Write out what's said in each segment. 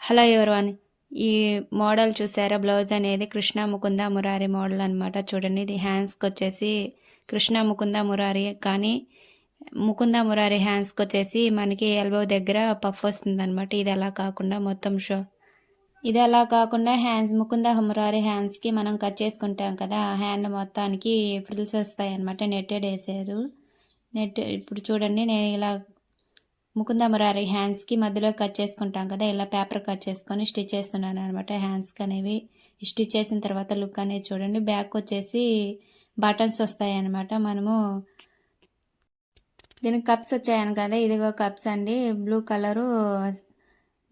Hello everyone, ఈ model చూసారా? Blouse అనేది కృష్ణ ముకుంద మురారి మోడల్ అనమాట. చూడండి, ఇది హ్యాండ్స్కి వచ్చేసి కృష్ణ ముకుంద మురారి, కానీ ముకుంద మురారి హ్యాండ్స్కి వచ్చేసి మనకి ఎల్బో దగ్గర పఫ్ వస్తుంది అనమాట. ఇది అలా కాకుండా మొత్తం ఇది అలా కాకుండా హ్యాండ్స్ ముకుంద మురారి హ్యాండ్స్కి మనం కట్ చేసుకుంటాం కదా, హ్యాండ్ మొత్తానికి ఫ్రిల్స్ వస్తాయి అనమాట. నెట్టెడ్ వేసారు. ఇప్పుడు చూడండి, నేను ఇలా ముకుంద మురారి హ్యాండ్స్కి మధ్యలో కట్ చేసుకుంటాం కదా, ఇలా పేపర్ కట్ చేసుకొని స్టిచ్ చేస్తున్నాను అనమాట. హ్యాండ్స్కి అనేవి స్టిచ్ చేసిన తర్వాత లుక్ అనేది చూడండి. బ్యాక్ వచ్చేసి బటన్స్ వస్తాయి అనమాట. మనము దీనికి కప్స్ వచ్చాయని కదా, ఇదిగో కప్స్ అండి. బ్లూ కలరు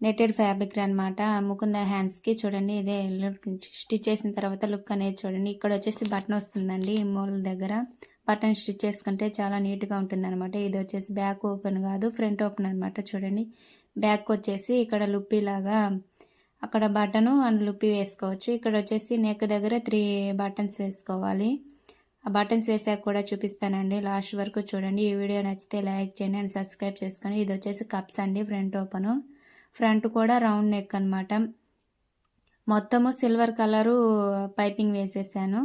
నెట్టెడ్ ఫ్యాబ్రిక్ అనమాట. ముకుంద హ్యాండ్స్కి చూడండి, ఇదే స్టిచ్ చేసిన తర్వాత లుక్ అనేది చూడండి. ఇక్కడ వచ్చేసి బటన్ వస్తుందండి ఈ మూల దగ్గర. బటన్ స్టిచ్ చేసుకుంటే చాలా నీట్గా ఉంటుంది అనమాట. ఇది వచ్చేసి బ్యాక్ ఓపెన్ కాదు, ఫ్రంట్ ఓపెన్ అనమాట. చూడండి, బ్యాక్ వచ్చేసి ఇక్కడ లుప్పి లాగా అక్కడ బటను అండ్ లుప్పి వేసుకోవచ్చు. ఇక్కడ వచ్చేసి నెక్ దగ్గర 3 బటన్స్ వేసుకోవాలి. ఆ బటన్స్ వేసాక కూడా చూపిస్తానండి, లాస్ట్ వరకు చూడండి. ఈ వీడియో నచ్చితే లైక్ చేయండి అండ్ సబ్స్క్రైబ్ చేసుకొని. ఇది వచ్చేసి కప్స్ అండి, ఫ్రంట్ ఓపెను. ఫ్రంట్ కూడా రౌండ్ నెక్ అనమాట. మొత్తము సిల్వర్ కలరు పైపింగ్ వేసేసాను.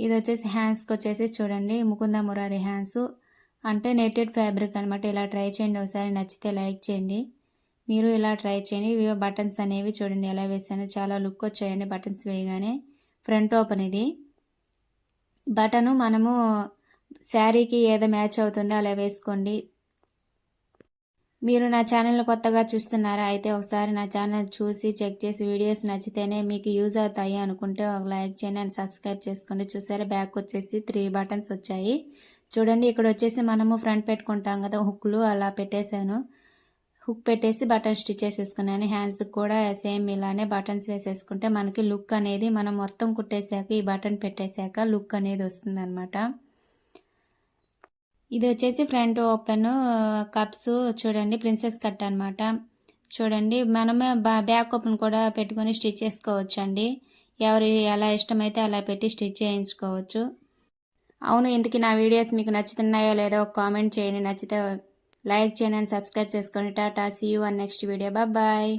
ఇది వచ్చేసి హ్యాండ్స్కి వచ్చేసి చూడండి, ముకుంద మురారి హ్యాండ్స్ అంటే నెట్టెడ్ ఫ్యాబ్రిక్ అనమాట. ఇలా ట్రై చేయండి ఒకసారి, నచ్చితే లైక్ చేయండి. మీరు ఇలా ట్రై చేయండి. ఇవి బటన్స్ అనేవి చూడండి ఎలా వేసాను, చాలా లుక్ వచ్చాయండి బటన్స్ వేయగానే. ఫ్రంట్ ఓపెన్ ఇది బటను మనము శారీకి ఏదో మ్యాచ్ అవుతుందో అలా వేసుకోండి. మీరు నా ఛానల్ కొత్తగా చూస్తున్నారా? అయితే ఒకసారి నా ఛానల్ చూసి చెక్ చేసి వీడియోస్ నచ్చితేనే మీకు యూజ్ అవుతాయి అనుకుంటే ఒక లైక్ చేయండి అండ్ సబ్స్క్రైబ్ చేసుకోండి. చూసారా, బ్యాక్ వచ్చేసి 3 బటన్స్ వచ్చాయి. చూడండి, ఇక్కడ వచ్చేసి మనము ఫ్రంట్ పెట్టుకుంటాం కదా హుక్లు, అలా పెట్టేశాను. హుక్ పెట్టేసి బటన్ స్టిచ్ చేసేసుకున్నాను. హ్యాండ్స్కి కూడా సేమ్ ఇలానే బటన్స్ వేసేసుకుంటే మనకి లుక్ అనేది, మనం మొత్తం కుట్టేశాక ఈ బటన్ పెట్టేశాక లుక్ అనేది వస్తుంది అనమాట. ఇది వచ్చేసి ఫ్రంట్ ఓపెన్ కప్స్ చూడండి, ప్రిన్సెస్ కట్ అనమాట. చూడండి, మనమే బ్యాక్ ఓపెన్ కూడా పెట్టుకొని స్టిచ్ చేసుకోవచ్చు అండి. ఎవరు ఎలా ఇష్టమైతే అలా పెట్టి స్టిచ్ చేయించుకోవచ్చు. అవును, ఇంతకీ నా వీడియోస్ మీకు నచ్చుతున్నాయో లేదో ఒక కామెంట్ చేయండి. నచ్చితే లైక్ చేయండి అండ్ సబ్స్క్రైబ్ చేసుకోండి. Ta-ta, see you on next video. Bye.